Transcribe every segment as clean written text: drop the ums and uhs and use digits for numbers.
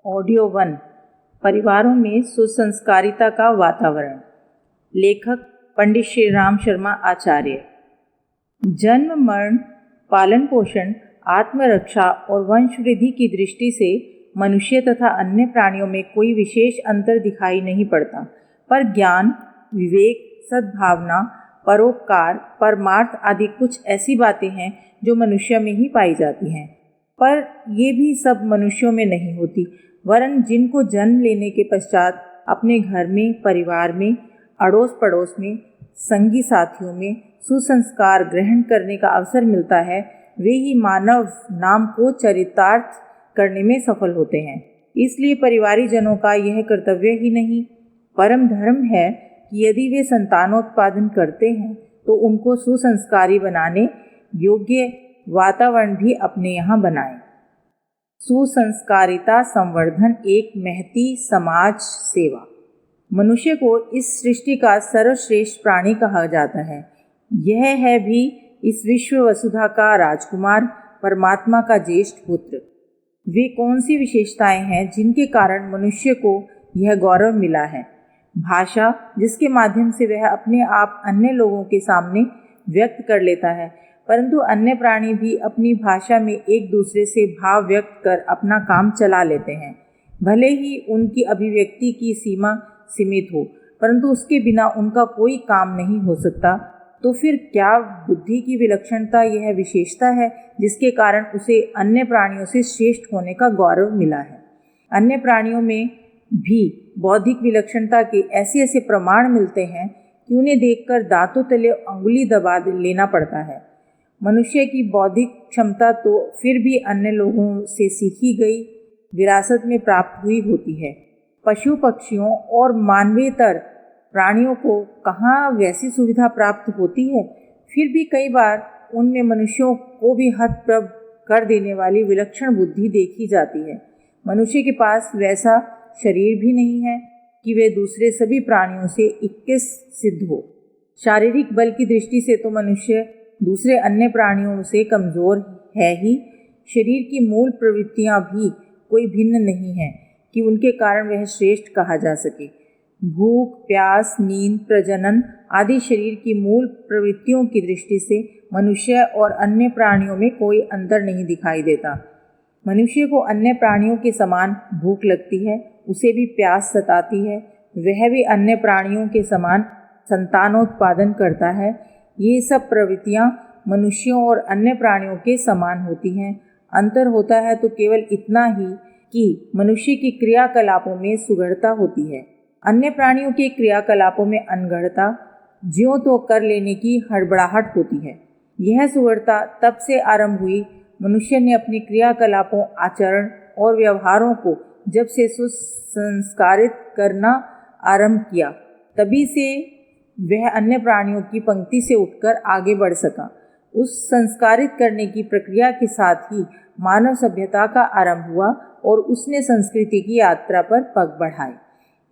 Audio 1 परिवारों में सुसंस्कारिता का वातावरण। लेखक पंडित श्री राम शर्मा आचार्य। जन्म, मरण, पालन पोषण, आत्मरक्षा और वंश वृद्धि की दृष्टि से मनुष्य तथा अन्य प्राणियों में कोई विशेष अंतर दिखाई नहीं पड़ता, पर ज्ञान, विवेक, सद्भावना, परोपकार, परमार्थ आदि कुछ ऐसी बातें हैं जो मनुष्य में ही पाई जाती हैं। पर ये भी सब मनुष्यों में नहीं होती, वरन जिनको जन्म लेने के पश्चात अपने घर में, परिवार में, अड़ोस पड़ोस में, संगी साथियों में सुसंस्कार ग्रहण करने का अवसर मिलता है, वे ही मानव नाम को चरितार्थ करने में सफल होते हैं। इसलिए परिवारी जनों का यह कर्तव्य ही नहीं, परम धर्म है कि यदि वे संतानोत्पादन करते हैं तो उनको सुसंस्कारी बनाने योग्य वातावरण भी अपने यहाँ बनाएं। सुसंस्कारिता संवर्धन एक महती समाज सेवा। मनुष्य को इस सृष्टि का सर्वश्रेष्ठ प्राणी कहा जाता है। यह है भी इस विश्व वसुधा का राजकुमार, परमात्मा का ज्येष्ठ पुत्र। वे कौन सी विशेषताएं हैं जिनके कारण मनुष्य को यह गौरव मिला है? भाषा, जिसके माध्यम से वह अपने आप अन्य लोगों के सामने व्यक्त कर लेता है, परंतु अन्य प्राणी भी अपनी भाषा में एक दूसरे से भाव व्यक्त कर अपना काम चला लेते हैं। भले ही उनकी अभिव्यक्ति की सीमा सीमित हो, परंतु उसके बिना उनका कोई काम नहीं हो सकता। तो फिर क्या बुद्धि की विलक्षणता यह विशेषता है जिसके कारण उसे अन्य प्राणियों से श्रेष्ठ होने का गौरव मिला है? अन्य प्राणियों में भी बौद्धिक विलक्षणता के ऐसे ऐसे प्रमाण मिलते हैं कि उन्हें देखकर दांतों तले अंगुली दबा लेना पड़ता है। मनुष्य की बौद्धिक क्षमता तो फिर भी अन्य लोगों से सीखी गई विरासत में प्राप्त हुई होती है। पशु पक्षियों और मानवेतर प्राणियों को कहाँ वैसी सुविधा प्राप्त होती है? फिर भी कई बार उनमें मनुष्यों को भी हतप्रभ कर देने वाली विलक्षण बुद्धि देखी जाती है। मनुष्य के पास वैसा शरीर भी नहीं है कि वे दूसरे सभी प्राणियों से 21 सिद्ध हो। शारीरिक बल की दृष्टि से तो मनुष्य दूसरे अन्य प्राणियों से कमज़ोर है ही। शरीर की मूल प्रवृत्तियां भी कोई भिन्न नहीं है कि उनके कारण वह श्रेष्ठ कहा जा सके। भूख, प्यास, नींद, प्रजनन आदि शरीर की मूल प्रवृत्तियों की दृष्टि से मनुष्य और अन्य प्राणियों में कोई अंतर नहीं दिखाई देता। मनुष्य को अन्य प्राणियों के समान भूख लगती है, उसे भी प्यास सताती है, वह भी अन्य प्राणियों के समान संतानोत्पादन करता है। ये सब प्रवृत्तियां मनुष्यों और अन्य प्राणियों के समान होती हैं। अंतर होता है तो केवल इतना ही कि मनुष्य की क्रियाकलापों में सुगढ़ता होती है, अन्य प्राणियों के क्रियाकलापों में अनगढ़ता, ज्यों तो कर लेने की हड़बड़ाहट होती है। यह सुगढ़ता तब से आरंभ हुई मनुष्य ने अपनी क्रियाकलापों, आचरण और व्यवहारों को जब से सुसंस्कारित करना आरंभ किया, तभी से वह अन्य प्राणियों की पंक्ति से उठकर आगे बढ़ सका। उस संस्कारित करने की प्रक्रिया के साथ ही मानव सभ्यता का आरंभ हुआ और उसने संस्कृति की यात्रा पर पग बढ़ाए।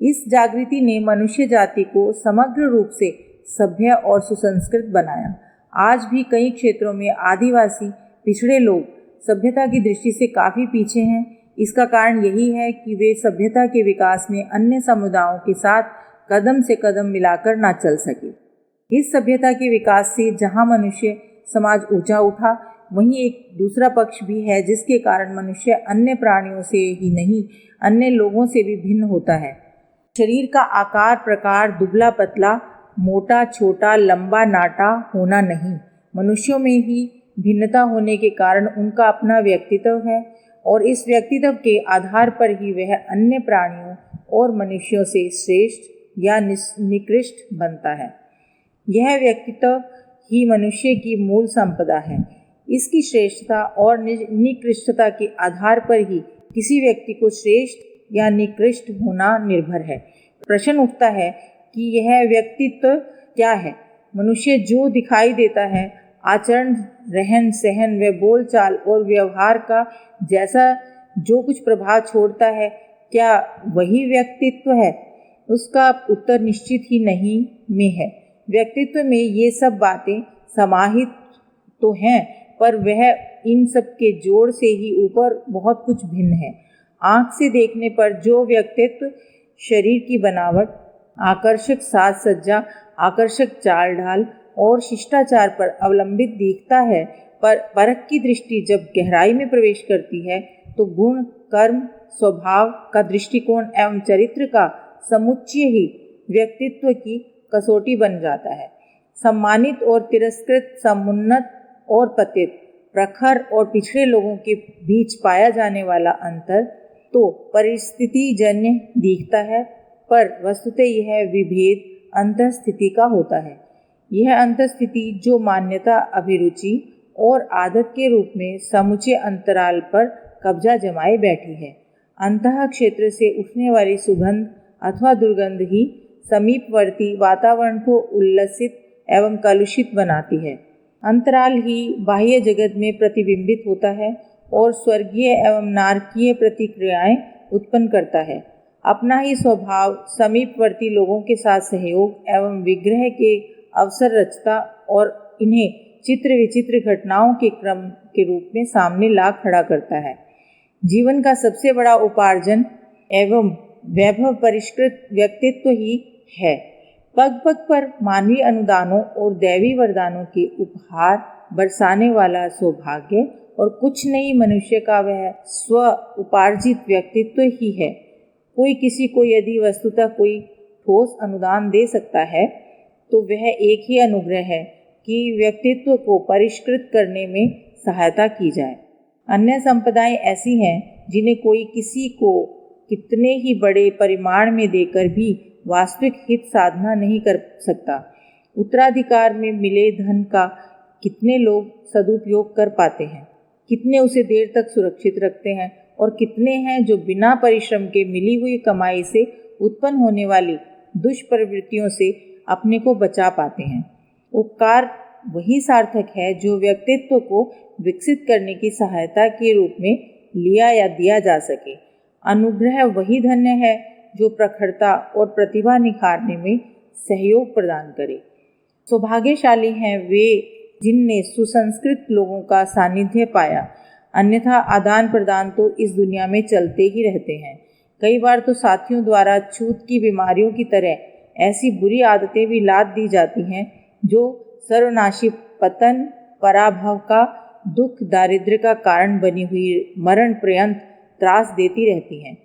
इस जागृति ने मनुष्य जाति को समग्र रूप से सभ्य और सुसंस्कृत बनाया। आज भी कई क्षेत्रों में आदिवासी पिछड़े लोग सभ्यता की दृष्टि से काफ़ी पीछे हैं। इसका कारण यही है कि वे सभ्यता के विकास में अन्य समुदायों के साथ कदम से कदम मिलाकर ना चल सके। इस सभ्यता के विकास से जहाँ मनुष्य समाज ऊंचा उठा, वहीं एक दूसरा पक्ष भी है जिसके कारण मनुष्य अन्य प्राणियों से ही नहीं, अन्य लोगों से भी भिन्न होता है। शरीर का आकार प्रकार, दुबला पतला, मोटा छोटा, लंबा नाटा होना नहीं, मनुष्यों में ही भिन्नता होने के कारण उनका अपना व्यक्तित्व है और इस व्यक्तित्व के आधार पर ही वह अन्य प्राणियों और मनुष्यों से श्रेष्ठ या निकृष्ट बनता है। यह व्यक्तित्व ही मनुष्य की मूल संपदा है। इसकी श्रेष्ठता और निकृष्टता के आधार पर ही किसी व्यक्ति को श्रेष्ठ या निकृष्ट होना निर्भर है। प्रश्न उठता है कि यह व्यक्तित्व क्या है? मनुष्य जो दिखाई देता है, आचरण, रहन सहन व बोलचाल और व्यवहार का जैसा जो कुछ प्रभाव छोड़ता है, क्या वही व्यक्तित्व है? उसका उत्तर निश्चित ही नहीं में है। व्यक्तित्व में ये सब बातें समाहित तो हैं, पर वह इन सब के जोड़ से ही ऊपर बहुत कुछ भिन्न है। आँख से देखने पर जो व्यक्तित्व शरीर की बनावट, आकर्षक साज सज्जा, आकर्षक चाल ढाल और शिष्टाचार पर अवलंबित दिखता है, पर परख की दृष्टि जब गहराई में प्रवेश करती है तो गुण, कर्म, स्वभाव का दृष्टिकोण एवं चरित्र का समुच्चय ही व्यक्तित्व की कसौटी बन जाता है। सम्मानित और तिरस्कृत, समुन्नत और पतित, प्रखर और पिछड़े लोगों के बीच पाया जाने वाला अंतर तो परिस्थिति जन्य दिखता है, पर वस्तुतः यह विभेद अंतःस्थिति का होता है। यह अंतःस्थिति जो मान्यता, अभिरुचि और आदत के रूप में समुचे अंतराल पर कब्जा जमाए बैठी है। अंतः क्षेत्र से उठने वाली सुगंध अथवा दुर्गंध ही समीपवर्ती वातावरण को उल्लसित एवं कलुषित बनाती है। अंतराल ही बाह्य जगत में प्रतिबिंबित होता है और स्वर्गीय एवं नारकीय प्रतिक्रियाएं उत्पन्न करता है। अपना ही स्वभाव समीपवर्ती लोगों के साथ सहयोग एवं विग्रह के अवसर रचता और इन्हें चित्र विचित्र घटनाओं के क्रम के रूप में सामने ला खड़ा करता है। जीवन का सबसे बड़ा उपार्जन एवं वैभव परिष्कृत व्यक्तित्व ही है। पग पग पर मानवीय अनुदानों और दैवी वरदानों के उपहार बरसाने वाला सौभाग्य और कुछ नहीं मनुष्य का वह स्व उपार्जित व्यक्तित्व ही है। कोई किसी को यदि वस्तुतः कोई ठोस अनुदान दे सकता है तो वह एक ही अनुग्रह है कि व्यक्तित्व को परिष्कृत करने में सहायता की जाए। अन्य संपदाएं ऐसी हैं जिन्हें कोई किसी को कितने ही बड़े परिमाण में देकर भी वास्तविक हित साधना नहीं कर सकता। उत्तराधिकार में मिले धन का कितने लोग सदुपयोग कर पाते हैं, कितने उसे देर तक सुरक्षित रखते हैं और कितने हैं जो बिना परिश्रम के मिली हुई कमाई से उत्पन्न होने वाली दुष्प्रवृत्तियों से अपने को बचा पाते हैं। उपकार वही सार्थक है जो व्यक्तित्व को विकसित करने की सहायता के रूप में लिया या दिया जा सके। अनुग्रह वही धन्य है जो प्रखरता और प्रतिभा निखारने में सहयोग प्रदान करे। सौभाग्यशाली हैं वे जिनने सुसंस्कृत लोगों का सानिध्य पाया, अन्यथा आदान प्रदान तो इस दुनिया में चलते ही रहते हैं। कई बार तो साथियों द्वारा छूत की बीमारियों की तरह ऐसी बुरी आदतें भी लाद दी जाती हैं जो सर्वनाशी पतन, पराभव का दुख, दारिद्र्य का कारण बनी हुई मरण पर्यंत त्रास देती रहती हैं।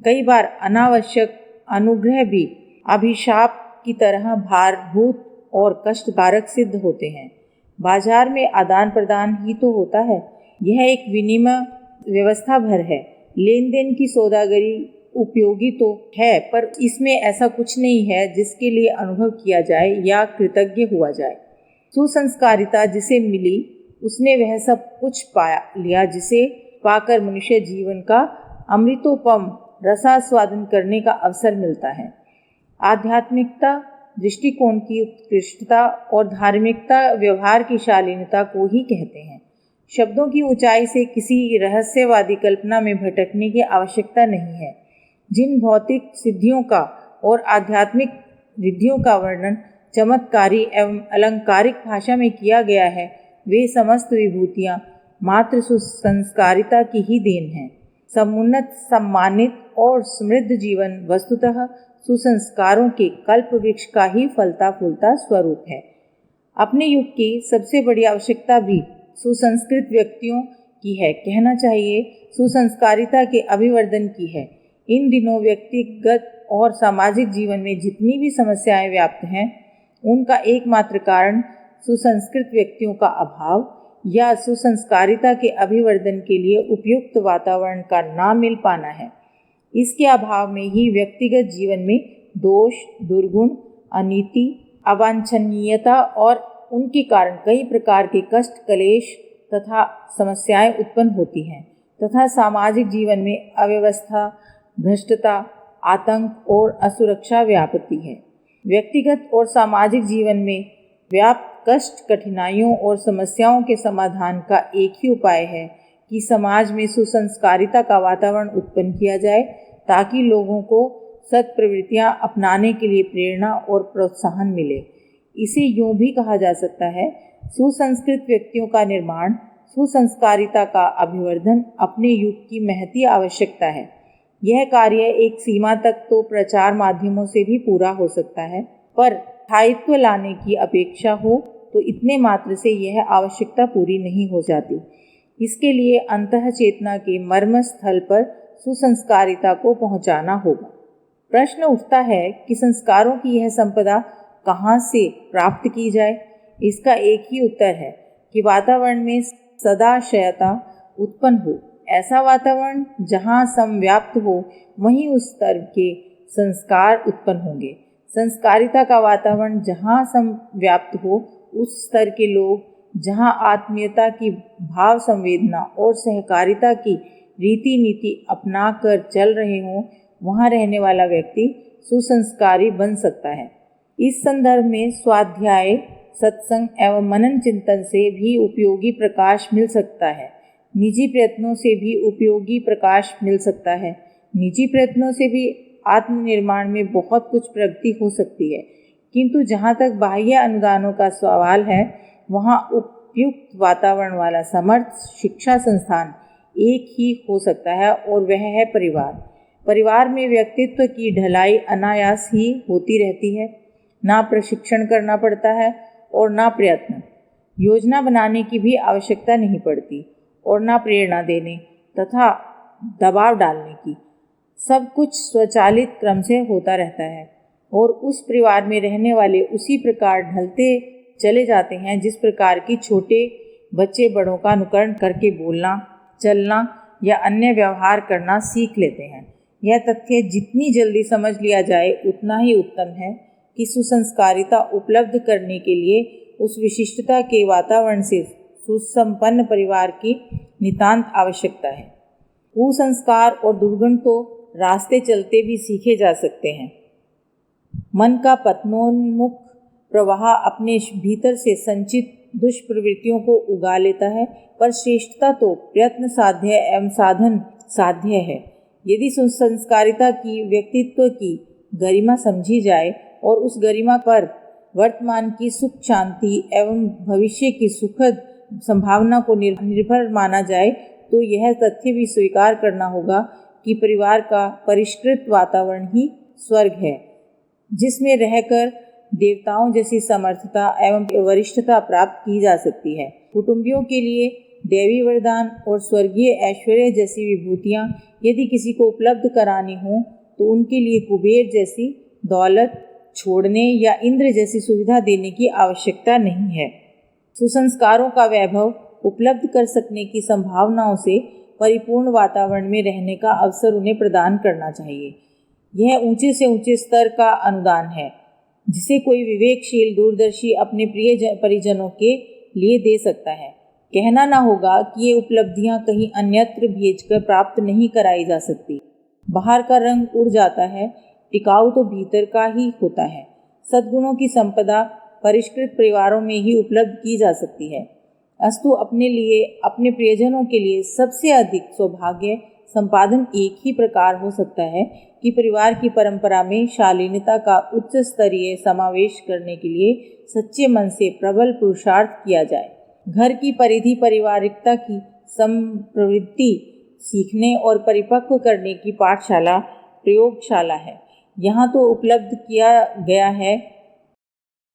कई बार अनावश्यक अनुग्रह भी अभिशाप की तरह भारभूत और कष्टकारक सिद्ध होते हैं। बाजार में आदान प्रदान ही तो होता है। यह एक विनिमय व्यवस्था भर है। लेन देन की सौदागरी उपयोगी तो है, पर इसमें ऐसा कुछ नहीं है जिसके लिए अनुभव किया जाए या कृतज्ञ हुआ जाए। सुसंस्कारिता जिसे मिली उसने वह सब कुछ पाया लिया जिसे पाकर मनुष्य जीवन का अमृतोपम रसास्वादन करने का अवसर मिलता है। आध्यात्मिकता दृष्टिकोण की उत्कृष्टता और धार्मिकता व्यवहार की शालीनता को ही कहते हैं। शब्दों की ऊंचाई से किसी रहस्यवादी कल्पना में भटकने की आवश्यकता नहीं है। जिन भौतिक सिद्धियों का और आध्यात्मिक रिद्धियों का वर्णन चमत्कारी एवं अलंकारिक भाषा में किया गया है, वे समस्त विभूतियां मात्र सुसंस्कारिता की ही देन हैं। समुन्नत, सम्मानित और समृद्ध जीवन वस्तुतः सुसंस्कारों के कल्प वृक्ष का ही फलता फूलता स्वरूप है। अपने युग की सबसे बड़ी आवश्यकता भी सुसंस्कृत व्यक्तियों की है, कहना चाहिए सुसंस्कारिता के अभिवर्धन की है। इन दिनों व्यक्तिगत और सामाजिक जीवन में जितनी भी समस्याएं व्याप्त हैं, उनका एकमात्र कारण सुसंस्कृत व्यक्तियों का अभाव या सुसंस्कारिता के अभिवर्धन के लिए उपयुक्त वातावरण का ना मिल पाना है। इसके अभाव में ही व्यक्तिगत जीवन में दोष, दुर्गुण, अनीति, अवांछनीयता और उनके कारण कई प्रकार के कष्ट, क्लेश तथा समस्याएं उत्पन्न होती हैं तथा सामाजिक जीवन में अव्यवस्था, भ्रष्टता, आतंक और असुरक्षा व्यापती है। व्यक्तिगत और सामाजिक जीवन में व्याप्त कष्ट, कठिनाइयों और समस्याओं के समाधान का एक ही उपाय है कि समाज में सुसंस्कारिता का वातावरण उत्पन्न किया जाए ताकि लोगों को सत् प्रवृत्तियाँ अपनाने के लिए प्रेरणा और प्रोत्साहन मिले। इसे यूँ भी कहा जा सकता है, सुसंस्कृत व्यक्तियों का निर्माण, सुसंस्कारिता का अभिवर्धन अपने युग की महती आवश्यकता है। यह कार्य एक सीमा तक तो प्रचार माध्यमों से भी पूरा हो सकता है, पर स्थायित्व लाने की अपेक्षा हो तो इतने मात्र से यह आवश्यकता पूरी नहीं हो जाती। इसके लिए अंतः चेतना के मर्म स्थल पर सुसंस्कारिता को पहुंचाना होगा। प्रश्न उठता है कि संस्कारों की यह संपदा कहाँ से प्राप्त की जाए। इसका एक ही उत्तर है कि वातावरण में सदाशयता उत्पन्न हो। ऐसा वातावरण जहाँ समव्याप्त हो, वहीं उस स्तर के संस्कार उत्पन्न होंगे। संस्कारिता का वातावरण जहाँ समव्याप्त हो, उस स्तर के लोग, जहाँ आत्मीयता की भाव संवेदना और सहकारिता की रीति नीति अपना कर चल रहे हों, वहाँ रहने वाला व्यक्ति सुसंस्कारी बन सकता है। इस संदर्भ में स्वाध्याय, सत्संग एवं मनन चिंतन से भी उपयोगी प्रकाश मिल सकता है। निजी प्रयत्नों से भी उपयोगी प्रकाश मिल सकता है। निजी प्रयत्नों से भी आत्मनिर्माण में बहुत कुछ प्रगति हो सकती है, किंतु जहाँ तक बाह्य अनुदानों का सवाल है, वहाँ उपयुक्त वातावरण वाला समर्थ शिक्षा संस्थान एक ही हो सकता है, और वह है परिवार। परिवार में व्यक्तित्व की ढलाई अनायास ही होती रहती है। ना प्रशिक्षण करना पड़ता है और ना प्रयत्न। योजना बनाने की भी आवश्यकता नहीं पड़ती, और ना प्रेरणा देने तथा दबाव डालने की। सब कुछ स्वचालित क्रम से होता रहता है, और उस परिवार में रहने वाले उसी प्रकार ढलते चले जाते हैं जिस प्रकार की छोटे बच्चे बड़ों का अनुकरण करके बोलना, चलना या अन्य व्यवहार करना सीख लेते हैं। यह तथ्य जितनी जल्दी समझ लिया जाए उतना ही उत्तम है कि सुसंस्कारिता उपलब्ध करने के लिए उस विशिष्टता के वातावरण से सुसंपन्न परिवार की नितांत आवश्यकता है। कुसंस्कार और दुर्गुण तो रास्ते चलते भी सीखे जा सकते हैं। मन का पतनोन्मुख प्रवाह अपने भीतर से संचित दुष्प्रवृत्तियों को उगा लेता है, पर श्रेष्ठता तो प्रयत्न साध्य एवं साधन साध्य है। यदि सुसंस्कारिता की व्यक्तित्व की गरिमा समझी जाए और उस गरिमा पर वर्तमान की सुख शांति एवं भविष्य की सुखद संभावना को निर्भर माना जाए, तो यह तथ्य भी स्वीकार करना होगा कि परिवार का परिष्कृत वातावरण ही स्वर्ग है, जिसमें रहकर देवताओं जैसी समर्थता एवं वरिष्ठता प्राप्त की जा सकती है। कुटुंबियों के लिए देवी वरदान और स्वर्गीय ऐश्वर्य जैसी विभूतियाँ यदि किसी को उपलब्ध करानी हो, तो उनके लिए कुबेर जैसी दौलत छोड़ने या इंद्र जैसी सुविधा देने की आवश्यकता नहीं है। सुसंस्कारों का वैभव उपलब्ध कर सकने की संभावनाओं से परिपूर्ण वातावरण में रहने का अवसर उन्हें प्रदान करना चाहिए। यह ऊंचे से ऊंचे स्तर का अनुदान है, जिसे कोई विवेकशील दूरदर्शी अपने प्रिय परिजनों के लिए दे सकता है। कहना ना होगा कि ये उपलब्धियां कहीं अन्यत्र भेजकर प्राप्त नहीं कराई जा सकती। बाहर का रंग उड़ जाता है, टिकाऊ तो भीतर का ही होता है। सद्गुणों की संपदा परिष्कृत परिवारों में ही उपलब्ध की जा सकती है। अस्तु अपने लिए, अपने प्रियजनों के लिए सबसे अधिक सौभाग्य संपादन एक ही प्रकार हो सकता है कि परिवार की परंपरा में शालीनता का उच्च स्तरीय समावेश करने के लिए सच्चे मन से प्रबल पुरुषार्थ किया जाए। घर की परिधि पारिवारिकता की संप्रवृत्ति सीखने और परिपक्व करने की पाठशाला, प्रयोगशाला है। यहाँ तो उपलब्ध किया गया है